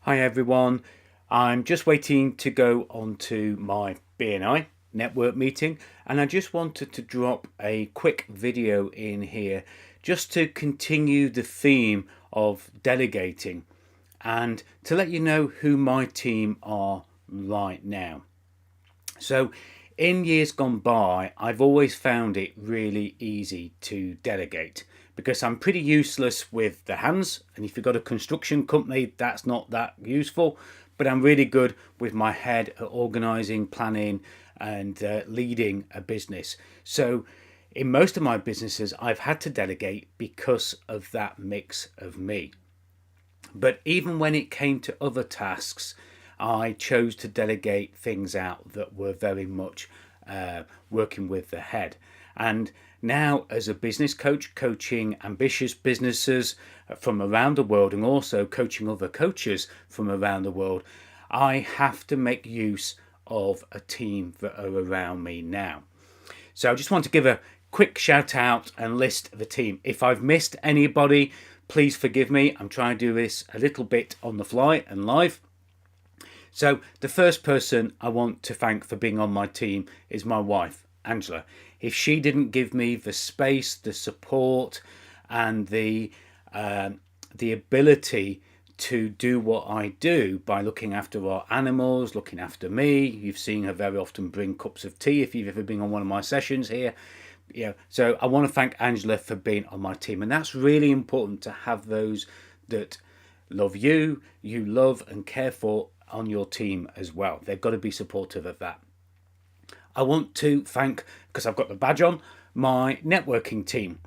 Hi everyone, I'm just waiting to go on to my BNI network meeting, and I just wanted to drop a quick video in here just to continue the theme of delegating and to let you know who my team are right now. So in years gone by, I've always found it really easy to delegate because I'm pretty useless with the hands. And if you've got a construction company, that's not that useful. But I'm really good with my head at organising, planning, and leading a business. So in most of my businesses, I've had to delegate because of that mix of me. But even when it came to other tasks, I chose to delegate things out that were very much working with the head. And now, as a business coach, coaching ambitious businesses from around the world and also coaching other coaches from around the world, I have to make use of a team that are around me now. So I just want to give a quick shout out and list the team. If I've missed anybody, please forgive me. I'm trying to do this a little bit on the fly and live. So the first person I want to thank for being on my team is my wife, Angela. If she didn't give me the space, the support, and the ability to do what I do by looking after our animals, looking after me. You've seen her very often bring cups of tea if you've ever been on one of my sessions here. So I want to thank Angela for being on my team, and that's really important to have those that love you, you love and care for on your team as well. They've got to be supportive of that. I want to thank, because I've got the badge on, my networking team.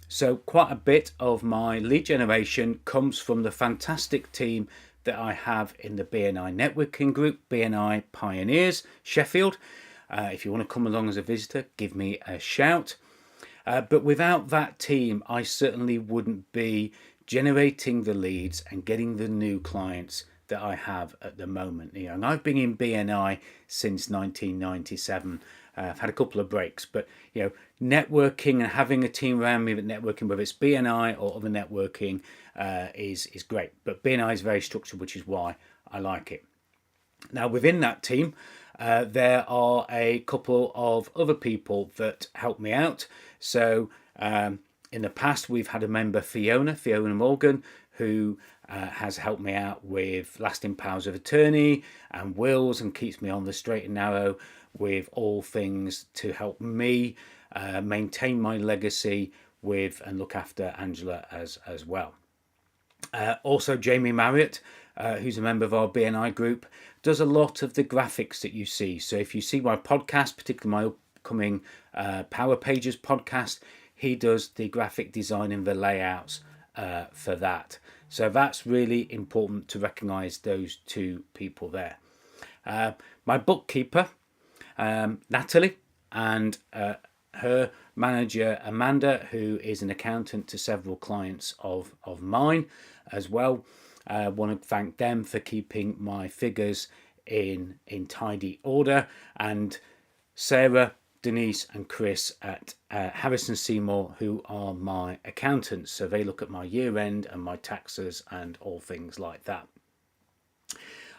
So quite a bit of my lead generation comes from the fantastic team that I have in the BNI networking group, BNI Pioneers, Sheffield. If you want to come along as a visitor, give me a shout. But without that team, I certainly wouldn't be generating the leads and getting the new clients that I have at the moment. And I've been in BNI since 1997. I've had a couple of breaks, but networking and having a team around me that networking, whether it's BNI or other networking, is great. But BNI is very structured, which is why I like it. Now, within that team, there are a couple of other people that help me out. So in the past, we've had a member, Fiona Morgan, who has helped me out with lasting powers of attorney and wills and keeps me on the straight and narrow with all things to help me maintain my legacy with and look after Angela as well. Also, Jamie Marriott, who's a member of our BNI group, does a lot of the graphics that you see. So if you see my podcast, particularly my upcoming Power Pages podcast, he does the graphic design and the layouts for that. So that's really important to recognise those two people there. My bookkeeper, Natalie, and her manager, Amanda, who is an accountant to several clients of mine as well. I want to thank them for keeping my figures in tidy order. And Sarah, Denise and Chris at Harrison Seymour, who are my accountants. So they look at my year end and my taxes and all things like that.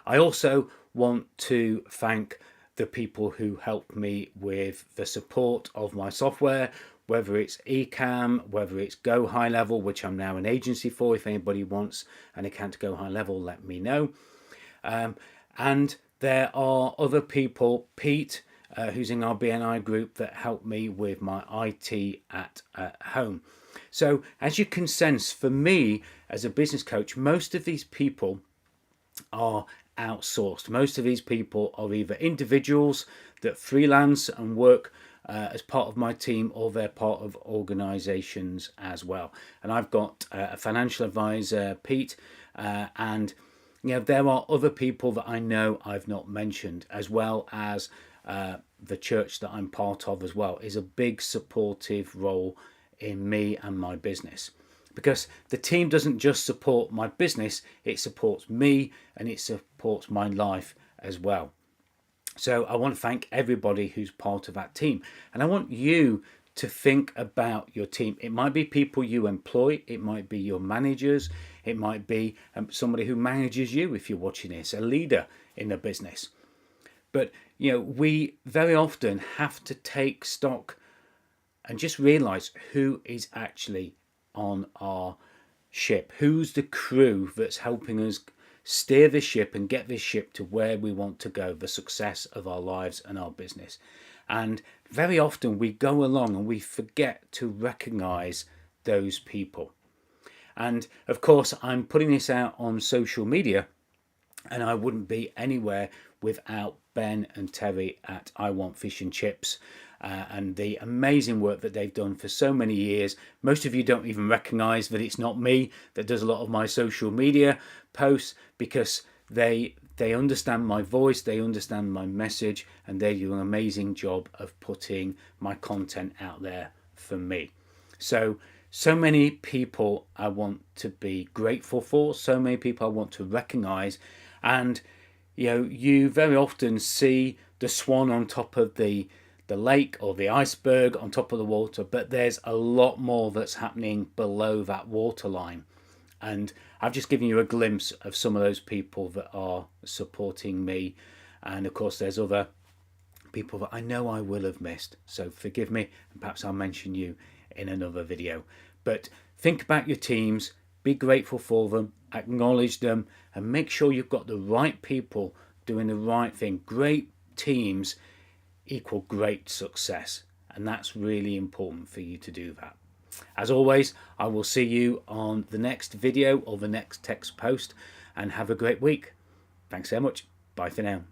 I also want to thank the people who help me with the support of my software, whether it's Ecamm, whether it's Go High Level, which I'm now an agency for. If anybody wants an account to Go High Level, let me know. And there are other people, Pete, who's in our BNI group, that help me with my IT at home. So as you can sense, for me as a business coach, most of these people are outsourced. Most of these people are either individuals that freelance and work as part of my team, or they're part of organizations as well. And I've got a financial advisor, Pete, and there are other people that I know I've not mentioned, as well as the church that I'm part of as well is a big supportive role in me and my business. Because the team doesn't just support my business, it supports me and it supports my life as well. So I want to thank everybody who's part of that team. And I want you to think about your team. It might be people you employ, it might be your managers, It might be somebody who manages you, if you're watching this, a leader in a business. But we very often have to take stock and just realize who is actually on our ship, who's the crew that's helping us steer the ship and get this ship to where we want to go, the success of our lives and our business. And very often we go along and we forget to recognize those people. And of course, I'm putting this out on social media, and I wouldn't be anywhere without Ben and Terry at I Want Fish and Chips and the amazing work that they've done for so many years. Most of you don't even recognize that it's not me that does a lot of my social media posts, because they understand my voice, they understand my message, and they do an amazing job of putting my content out there for me. So many people I want to be grateful for, so many people I want to recognize. And you very often see the swan on top of the lake, or the iceberg on top of the water, but there's a lot more that's happening below that waterline. And I've just given you a glimpse of some of those people that are supporting me. And of course, there's other people that I know I will have missed. So forgive me, and perhaps I'll mention you in another video. But think about your teams, be grateful for them, acknowledge them, and make sure you've got the right people doing the right thing. Great teams equal great success, and that's really important for you to do that. As always, I will see you on the next video or the next text post, and have a great week. Thanks so much. Bye for now.